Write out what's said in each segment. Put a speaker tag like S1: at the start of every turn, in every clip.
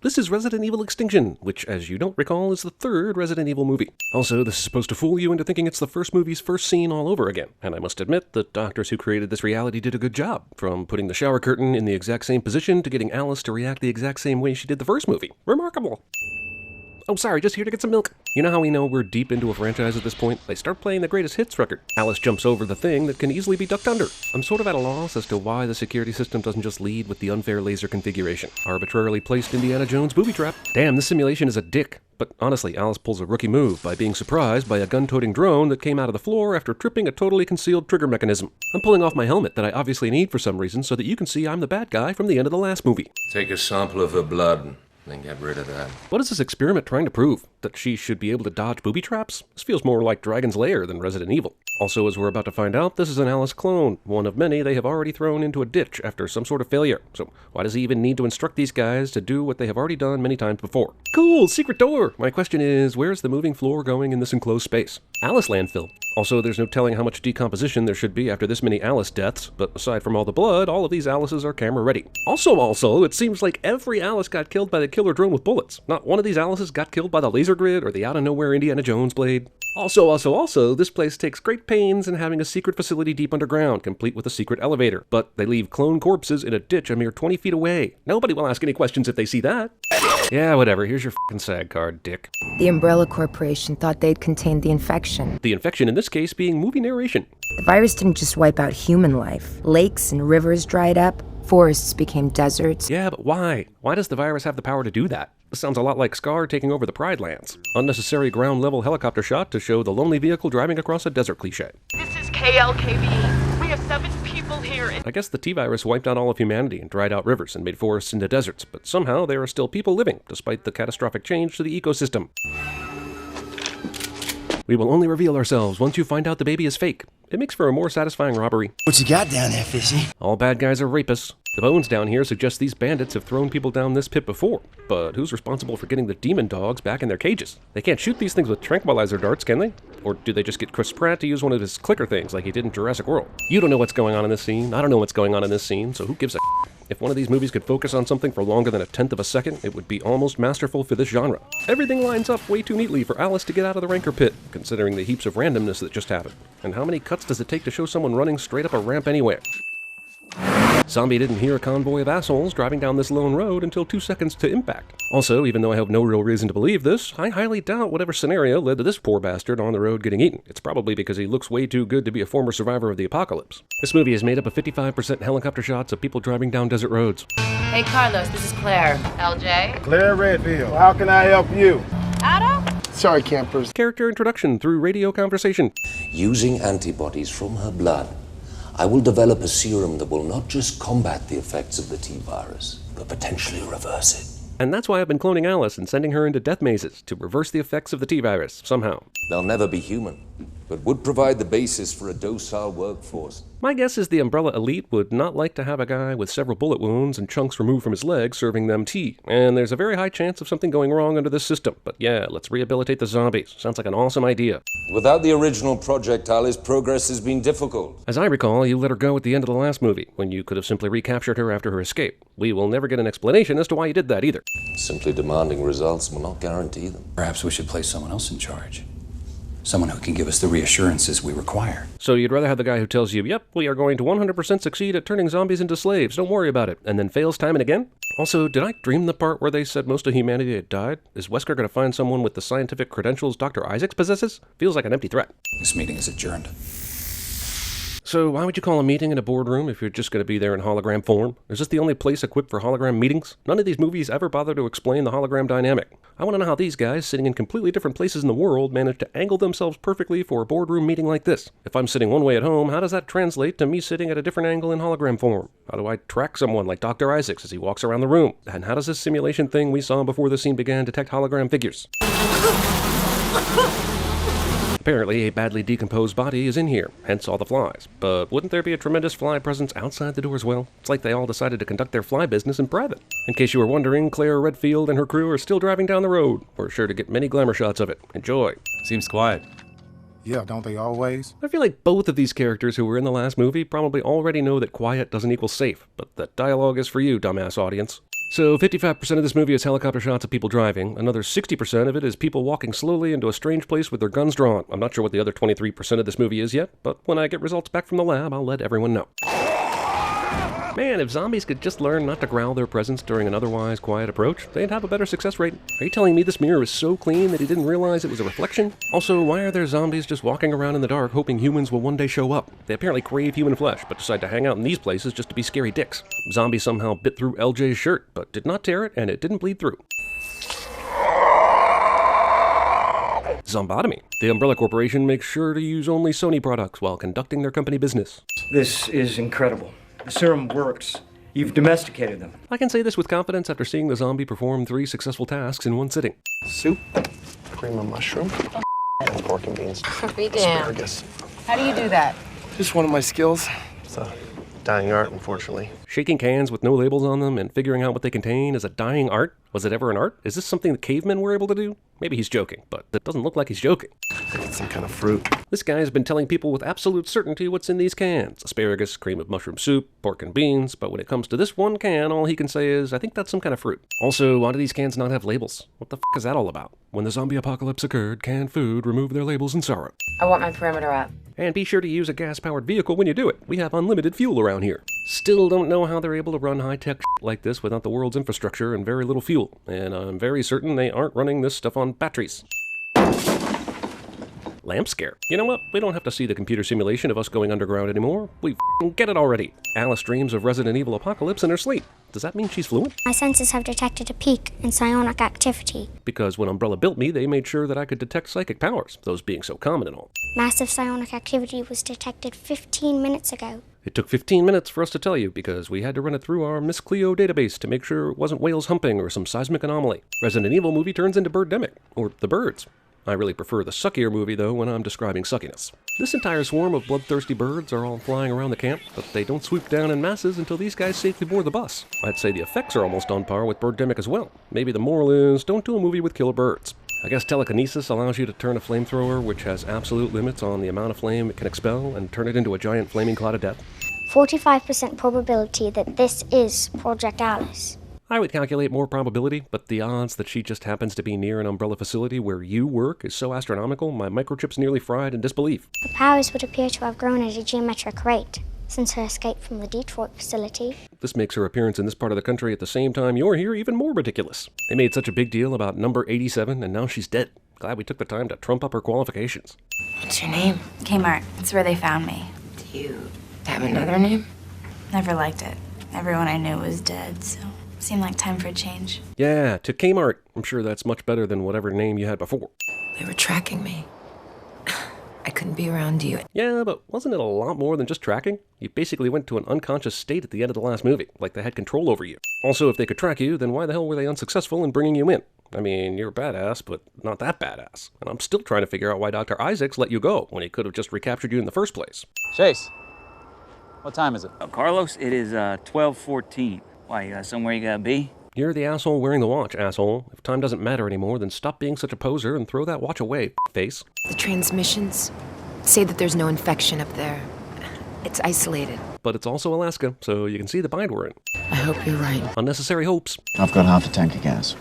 S1: This is Resident Evil Extinction, which, as you don't recall, is the third Resident Evil movie. Also, this is supposed to fool you into thinking it's the first movie's first scene all over again, and I must admit, the doctors who created this reality did a good job, from putting the shower curtain in the exact same position to getting Alice to react the exact same way she did the first movie. Remarkable! Oh, sorry, just here to get some milk. You know how we know we're deep into a franchise at this point? They start playing the greatest hits record. Alice jumps over the thing that can easily be ducked under. I'm sort of at a loss as to why the security system doesn't just lead with the unfair laser configuration. Arbitrarily placed Indiana Jones booby trap. Damn, this simulation is a dick. But honestly, Alice pulls a rookie move by being surprised by a gun-toting drone that came out of the floor after tripping a totally concealed trigger mechanism. I'm pulling off my helmet that I obviously need for some reason so that you can see I'm the bad guy from the end of the last movie.
S2: Take a sample of her blood. Then get rid of that.
S1: What is this experiment trying to prove? That she should be able to dodge booby traps? This feels more like Dragon's Lair than Resident Evil. Also, as we're about to find out, this is an Alice clone, one of many they have already thrown into a ditch after some sort of failure. So why does he even need to instruct these guys to do what they have already done many times before? Cool, secret door! My question is, where's the moving floor going in this enclosed space? Alice landfill. Also, there's no telling how much decomposition there should be after this many Alice deaths, but aside from all the blood, all of these Alices are camera ready. Also, it seems like every Alice got killed by the killer drone with bullets. Not one of these Alices got killed by the laser grid or the out-of-nowhere Indiana Jones blade. Also, this place takes great pains in having a secret facility deep underground, complete with a secret elevator. But they leave clone corpses in a ditch a mere 20 feet away. Nobody will ask any questions if they see that. Yeah, whatever. Here's your f***ing SAG card, dick.
S3: The Umbrella Corporation thought they'd contained the infection.
S1: The infection in this case being movie narration.
S3: The virus didn't just wipe out human life. Lakes and rivers dried up. Forests became deserts.
S1: Yeah, but why? Why does the virus have the power to do that? This sounds a lot like Scar taking over the Pride Lands. Unnecessary ground-level helicopter shot to show the lonely vehicle driving across a desert cliché.
S4: This is KLKB. We have 7 people here.
S1: I guess the T-virus wiped out all of humanity and dried out rivers and made forests into deserts, but somehow there are still people living, despite the catastrophic change to the ecosystem. We will only reveal ourselves once you find out the baby is fake. It makes for a more satisfying robbery.
S5: What you got down there, Fishy?
S1: All bad guys are rapists. The bones down here suggest these bandits have thrown people down this pit before. But who's responsible for getting the demon dogs back in their cages? They can't shoot these things with tranquilizer darts, can they? Or do they just get Chris Pratt to use one of his clicker things like he did in Jurassic World? You don't know what's going on in this scene. I don't know what's going on in this scene, so who gives a If one of these movies could focus on something for longer than a tenth of a second, it would be almost masterful for this genre. Everything lines up way too neatly for Alice to get out of the rancor pit, considering the heaps of randomness that just happened. And how many cuts does it take to show someone running straight up a ramp anywhere? Zombie didn't hear a convoy of assholes driving down this lone road until 2 seconds to impact. Also, even though I have no real reason to believe this, I highly doubt whatever scenario led to this poor bastard on the road getting eaten. It's probably because he looks way too good to be a former survivor of the apocalypse. This movie is made up of 55% helicopter shots of people driving down desert roads.
S6: Hey Carlos, this is Claire. LJ?
S7: Claire Redfield, how can I help you?
S6: Otto?
S7: Sorry, campers.
S1: Character introduction through radio conversation.
S8: Using antibodies from her blood, I will develop a serum that will not just combat the effects of the T-virus, but potentially reverse it.
S1: And that's why I've been cloning Alice and sending her into death mazes to reverse the effects of the T-virus, somehow.
S8: They'll never be human, but would provide the basis for a docile workforce.
S1: My guess is the Umbrella Elite would not like to have a guy with several bullet wounds and chunks removed from his legs serving them tea, and there's a very high chance of something going wrong under this system. But yeah, let's rehabilitate the zombies. Sounds like an awesome idea.
S8: Without the original project, Alice, progress has been difficult.
S1: As I recall, you let her go at the end of the last movie, when you could have simply recaptured her after her escape. We will never get an explanation as to why you did that either.
S8: Simply demanding results will not guarantee them.
S5: Perhaps we should place someone else in charge. Someone who can give us the reassurances we require.
S1: So you'd rather have the guy who tells you, yep, we are going to 100% succeed at turning zombies into slaves, don't worry about it, and then fails time and again? Also, did I dream the part where they said most of humanity had died? Is Wesker going to find someone with the scientific credentials Dr. Isaacs possesses? Feels like an empty threat.
S5: This meeting is adjourned.
S1: So why would you call a meeting in a boardroom if you're just going to be there in hologram form? Is this the only place equipped for hologram meetings? None of these movies ever bother to explain the hologram dynamic. I want to know how these guys, sitting in completely different places in the world, manage to angle themselves perfectly for a boardroom meeting like this. If I'm sitting one way at home, how does that translate to me sitting at a different angle in hologram form? How do I track someone like Dr. Isaacs as he walks around the room? And how does this simulation thing we saw before the scene began detect hologram figures? Apparently, a badly decomposed body is in here, hence all the flies. But wouldn't there be a tremendous fly presence outside the door as well? It's like they all decided to conduct their fly business in private. In case you were wondering, Claire Redfield and her crew are still driving down the road. We're sure to get many glamour shots of it. Enjoy.
S9: Seems quiet.
S7: Yeah, don't they always?
S1: I feel like both of these characters who were in the last movie probably already know that quiet doesn't equal safe, but that dialogue is for you, dumbass audience. So 55% of this movie is helicopter shots of people driving. Another 60% of it is people walking slowly into a strange place with their guns drawn. I'm not sure what the other 23% of this movie is yet, but when I get results back from the lab, I'll let everyone know. Man, if zombies could just learn not to growl their presence during an otherwise quiet approach, they'd have a better success rate. Are you telling me this mirror is so clean that he didn't realize it was a reflection? Also, why are there zombies just walking around in the dark hoping humans will one day show up? They apparently crave human flesh, but decide to hang out in these places just to be scary dicks. Zombie somehow bit through LJ's shirt, but did not tear it, and it didn't bleed through. Zombotomy. The Umbrella Corporation makes sure to use only Sony products while conducting their company business.
S9: This is incredible. The serum works. You've domesticated them.
S1: I can say this with confidence after seeing the zombie perform 3 successful tasks in one sitting.
S10: Soup, cream of mushroom, and pork and beans.
S6: Be damned.
S10: Asparagus.
S6: How do you do that?
S10: Just one of my skills. It's a dying art, unfortunately.
S1: Shaking cans with no labels on them and figuring out what they contain is a dying art? Was it ever an art? Is this something the cavemen were able to do? Maybe he's joking, but it doesn't look like he's joking.
S10: I think it's some kind of fruit.
S1: This guy's been telling people with absolute certainty what's in these cans. Asparagus, cream of mushroom soup, pork and beans, but when it comes to this one can, all he can say is, I think that's some kind of fruit. Also, why do these cans not have labels? What the f*** is that all about? When the zombie apocalypse occurred, canned food removed their labels in sorrow.
S6: I want my perimeter up.
S1: And be sure to use a gas-powered vehicle when you do it. We have unlimited fuel around here. Still don't know how they're able to run high-tech shit like this without the world's infrastructure and very little fuel. And I'm very certain they aren't running this stuff on batteries. Lamp scare. You know what? We don't have to see the computer simulation of us going underground anymore. We f***ing get it already. Alice dreams of Resident Evil apocalypse in her sleep. Does that mean she's fluent?
S11: My senses have detected a peak in psionic activity.
S1: Because when Umbrella built me, they made sure that I could detect psychic powers, those being so common and all.
S11: Massive psionic activity was detected 15 minutes ago.
S1: It took 15 minutes for us to tell you because we had to run it through our Miss Cleo database to make sure it wasn't whales humping or some seismic anomaly. Resident Evil movie turns into Birdemic, or the birds. I really prefer the suckier movie, though, when I'm describing suckiness. This entire swarm of bloodthirsty birds are all flying around the camp, but they don't swoop down in masses until these guys safely board the bus. I'd say the effects are almost on par with Birdemic as well. Maybe the moral is, don't do a movie with killer birds. I guess telekinesis allows you to turn a flamethrower, which has absolute limits on the amount of flame it can expel, and turn it into a giant flaming cloud of death.
S11: 45% probability that this is Project Alice.
S1: I would calculate more probability, but the odds that she just happens to be near an Umbrella facility where you work is so astronomical, my microchip's nearly fried in disbelief.
S11: Her powers would appear to have grown at a geometric rate since her escape from the Detroit facility.
S1: This makes her appearance in this part of the country at the same time you're here even more ridiculous. They made such a big deal about number 87, and now she's dead. Glad we took the time to trump up her qualifications.
S6: What's your name?
S12: Kmart. It's where they found me.
S6: Do you have another name?
S12: Never liked it. Everyone I knew was dead, so seemed like time for a change.
S1: Yeah, to Kmart. I'm sure that's much better than whatever name you had before.
S6: They were tracking me. I couldn't be around you.
S1: Yeah, but wasn't it a lot more than just tracking? You basically went to an unconscious state at the end of the last movie, like they had control over you. Also, if they could track you, then why the hell were they unsuccessful in bringing you in? I mean, you're a badass, but not that badass. And I'm still trying to figure out why Dr. Isaacs let you go when he could have just recaptured you in the first place.
S13: Chase, what time is it?
S14: Carlos, it is 12:14. Why, you got somewhere you gotta be?
S1: You're the asshole wearing the watch, asshole. If time doesn't matter anymore, then stop being such a poser and throw that watch away, face.
S3: The transmissions say that there's no infection up there. It's isolated.
S1: But it's also Alaska, so you can see the bind we're in.
S3: I hope you're right.
S1: Unnecessary hopes.
S13: I've got half a tank of gas.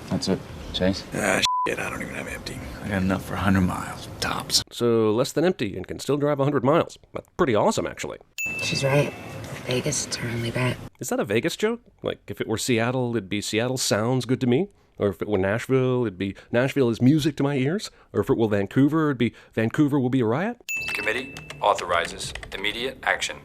S13: That's it. Chase?
S5: Shit, I don't even have empty. I got enough for 100 miles, tops.
S1: So less than empty and can still drive 100 miles. That's pretty awesome, actually.
S3: She's right. Vegas, it's her only bet.
S1: Is that a Vegas joke? Like, if it were Seattle, it'd be Seattle sounds good to me? Or if it were Nashville, it'd be Nashville is music to my ears? Or if it were Vancouver, it'd be Vancouver will be a riot?
S15: Committee authorizes immediate action.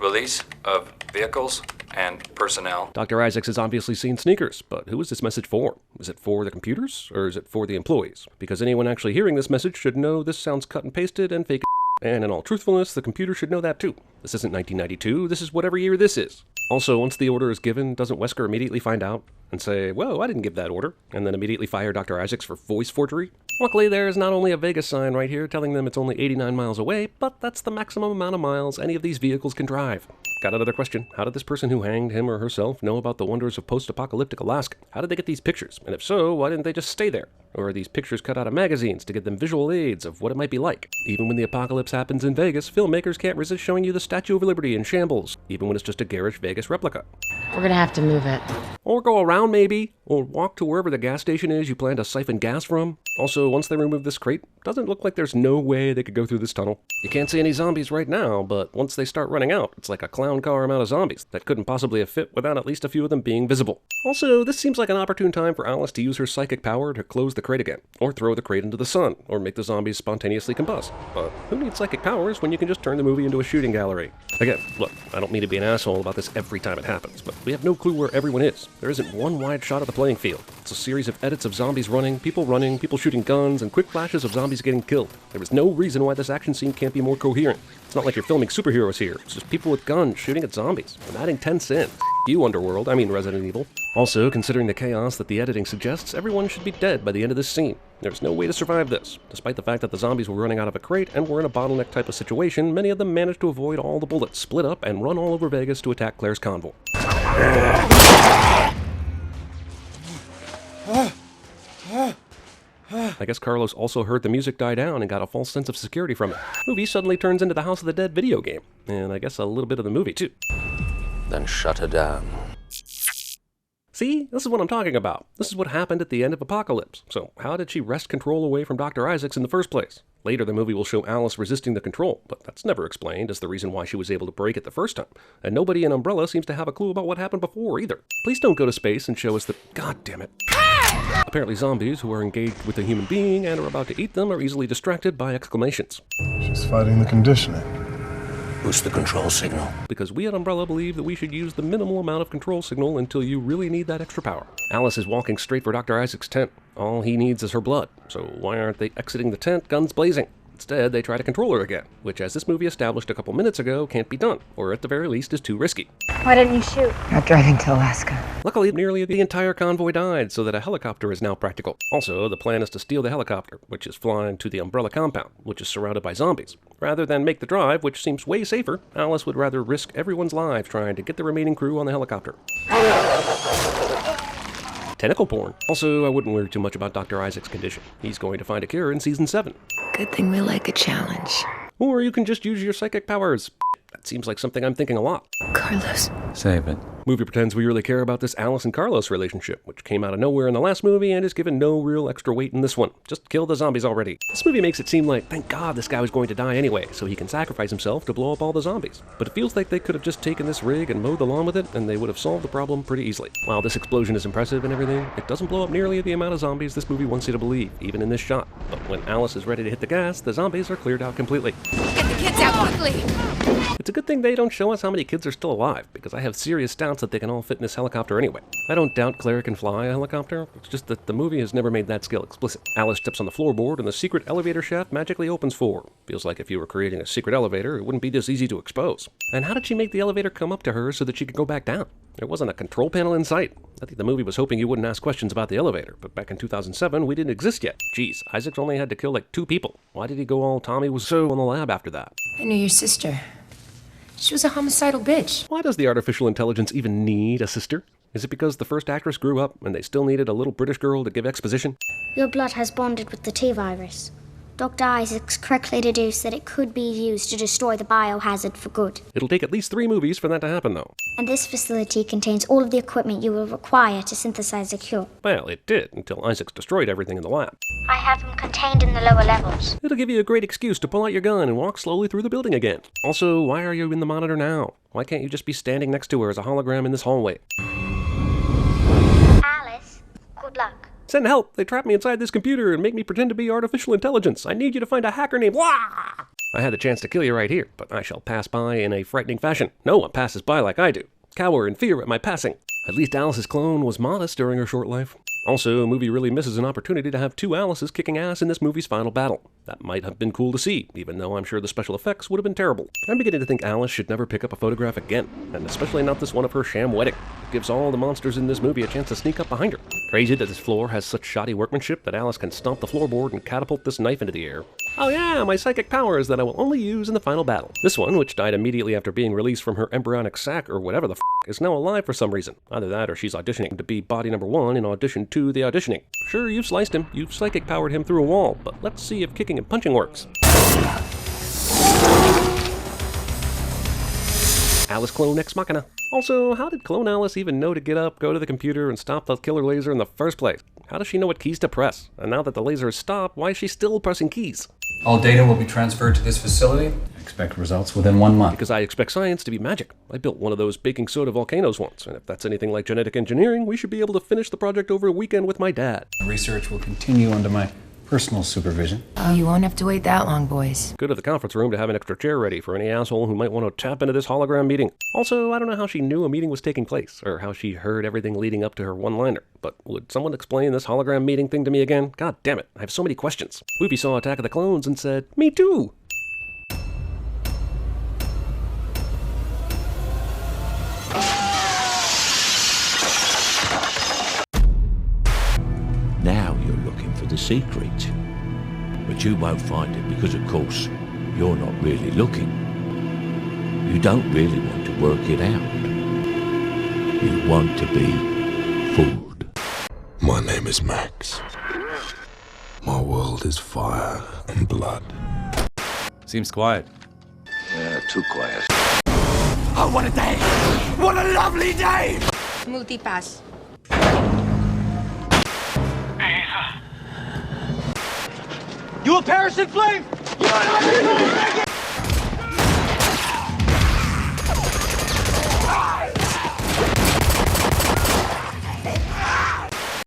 S15: Release of vehicles and personnel.
S1: Dr. Isaacs has obviously seen sneakers, but who is this message for? Is it for the computers, or is it for the employees? Because anyone actually hearing this message should know this sounds cut and pasted and fake. And in all truthfulness, the computer should know that too. This isn't 1992, this is whatever year this is. Also, once the order is given, doesn't Wesker immediately find out and say, whoa, I didn't give that order, and then immediately fire Dr. Isaacs for voice forgery? Luckily, there is not only a Vegas sign right here telling them it's only 89 miles away, but that's the maximum amount of miles any of these vehicles can drive. Got another question. How did this person who hanged him or herself know about the wonders of post-apocalyptic Alaska? How did they get these pictures? And if so, why didn't they just stay there? Or are these pictures cut out of magazines to give them visual aids of what it might be like? Even when the apocalypse happens in Vegas, filmmakers can't resist showing you the Statue of Liberty in shambles, even when it's just a garish Vegas replica.
S6: We're gonna have to move it.
S1: Or go around maybe, or walk to wherever the gas station is you plan to siphon gas from. Also, once they remove this crate, doesn't look like there's no way they could go through this tunnel. You can't see any zombies right now, but once they start running out, it's like a clown car amount of zombies that couldn't possibly have fit without at least a few of them being visible. Also, this seems like an opportune time for Alice to use her psychic power to close the crate again, or throw the crate into the sun, or make the zombies spontaneously combust. But who needs psychic powers when you can just turn the movie into a shooting gallery? Again, look, I don't mean to be an asshole about this every time it happens, but we have no clue where everyone is. There isn't one wide shot of the playing field. It's a series of edits of zombies running, people shooting guns, and quick flashes of zombies getting killed. There is no reason why this action scene can't be more coherent. It's not like you're filming superheroes here. It's just people with guns shooting at zombies. I'm adding 10 cents. You Underworld, I mean Resident Evil. Also, considering the chaos that the editing suggests, everyone should be dead by the end of this scene. There's no way to survive this. Despite the fact that the zombies were running out of a crate and were in a bottleneck type of situation, many of them managed to avoid all the bullets, split up, and run all over Vegas to attack Claire's convoy. I guess Carlos also heard the music die down and got a false sense of security from it. Movie suddenly turns into the House of the Dead video game, and I guess a little bit of the movie too.
S8: Then shut her down.
S1: See, this is what I'm talking about. This is what happened at the end of Apocalypse. So how did she wrest control away from Dr. Isaacs in the first place? Later, the movie will show Alice resisting the control, but that's never explained as the reason why she was able to break it the first time. And nobody in Umbrella seems to have a clue about what happened before either. Please don't go to space and show us the... God damn it. Apparently zombies who are engaged with a human being and are about to eat them are easily distracted by exclamations.
S7: She's fighting the conditioning.
S8: Boost the control signal.
S1: Because we at Umbrella believe that we should use the minimal amount of control signal until you really need that extra power. Alice is walking straight for Dr. Isaac's tent. All he needs is her blood. So why aren't they exiting the tent, guns blazing? Instead, they try to control her again, which, as this movie established a couple minutes ago, can't be done, or at the very least is too risky.
S11: Why didn't you shoot?
S3: Not driving to Alaska.
S1: Luckily, nearly the entire convoy died, so that a helicopter is now practical. Also, the plan is to steal the helicopter, which is flying to the Umbrella compound, which is surrounded by zombies. Rather than make the drive, which seems way safer, Alice would rather risk everyone's lives trying to get the remaining crew on the helicopter. Tentacle porn. Also, I wouldn't worry too much about Dr. Isaac's condition. He's going to find a cure in Season 7.
S6: Good thing we like a challenge.
S1: Or you can just use your psychic powers. That seems like something I'm thinking a lot.
S6: Carlos.
S13: Save it.
S1: Movie pretends we really care about this Alice and Carlos relationship, which came out of nowhere in the last movie and is given no real extra weight in this one. Just kill the zombies already. This movie makes it seem like, thank God this guy was going to die anyway, so he can sacrifice himself to blow up all the zombies. But it feels like they could have just taken this rig and mowed the lawn with it, and they would have solved the problem pretty easily. While this explosion is impressive and everything, it doesn't blow up nearly the amount of zombies this movie wants you to believe, even in this shot. But when Alice is ready to hit the gas, the zombies are cleared out completely.
S6: Get the kids out quickly!
S1: It's a good thing they don't show us how many kids are still alive, because I have serious doubts that they can all fit in this helicopter anyway. I don't doubt Claire can fly a helicopter, it's just that the movie has never made that skill explicit. Alice steps on the floorboard and the secret elevator shaft magically opens for her. Feels like if you were creating a secret elevator, it wouldn't be this easy to expose. And how did she make the elevator come up to her so that she could go back down? There wasn't a control panel in sight. I think the movie was hoping you wouldn't ask questions about the elevator, but back in 2007, we didn't exist yet. Jeez, Isaacs only had to kill like 2 people. Why did he go all Tommy Wiseau in the lab after that?
S6: I knew your sister. She was a homicidal bitch.
S1: Why does the artificial intelligence even need a sister? Is it because the first actress grew up and they still needed a little British girl to give exposition?
S11: Your blood has bonded with the T-virus. Dr. Isaacs correctly deduced that it could be used to destroy the biohazard for good.
S1: It'll take at least 3 movies for that to happen, though.
S11: And this facility contains all of the equipment you will require to synthesize a cure.
S1: Well, it did, until Isaacs destroyed everything in the lab.
S11: I have them contained in the lower levels.
S1: It'll give you a great excuse to pull out your gun and walk slowly through the building again. Also, why are you in the monitor now? Why can't you just be standing next to her as a hologram in this hallway?
S11: Alice, good luck.
S1: Send help! They trapped me inside this computer and make me pretend to be artificial intelligence. I need you to find a hacker named Wah! I had the chance to kill you right here, but I shall pass by in a frightening fashion. No one passes by like I do. Cower in fear at my passing. At least Alice's clone was modest during her short life. Also, a movie really misses an opportunity to have 2 Alices kicking ass in this movie's final battle. That might have been cool to see, even though I'm sure the special effects would have been terrible. I'm beginning to think Alice should never pick up a photograph again, and especially not this one of her sham wedding. It gives all the monsters in this movie a chance to sneak up behind her. Crazy that this floor has such shoddy workmanship that Alice can stomp the floorboard and catapult this knife into the air. Oh yeah, my psychic powers that I will only use in the final battle. This one, which died immediately after being released from her embryonic sac or whatever the f***, is now alive for some reason. Either that or she's auditioning to be body number 1 in Audition 2 The Auditioning. Sure, you've sliced him, you've psychic powered him through a wall, but let's see if kicking and punching works. Alice clone ex machina. Also, how did Clone Alice even know to get up, go to the computer, and stop the killer laser in the first place? How does she know what keys to press? And now that the laser is stopped, why is she still pressing keys?
S5: All data will be transferred to this facility. Expect results within 1 month.
S1: Because I expect science to be magic. I built one of those baking soda volcanoes once, and if that's anything like genetic engineering, we should be able to finish the project over a weekend with my dad.
S5: Research will continue under my personal supervision.
S3: Oh, you won't have to wait that long, boys.
S1: Go to the conference room to have an extra chair ready for any asshole who might want to tap into this hologram meeting. Also, I don't know how she knew a meeting was taking place, or how she heard everything leading up to her one-liner, but would someone explain this hologram meeting thing to me again? God damn it, I have so many questions. Whoopi saw Attack of the Clones and said, "Me too!"
S16: Now you're looking for the secret. But you won't find it because, of course, you're not really looking. You don't really want to work it out. You want to be fooled.
S17: My name is Max. My world is fire and blood.
S13: Seems quiet.
S16: Yeah, too quiet.
S18: Oh, what a day! What a lovely day!
S6: Multipass.
S18: You a Paris in flame? You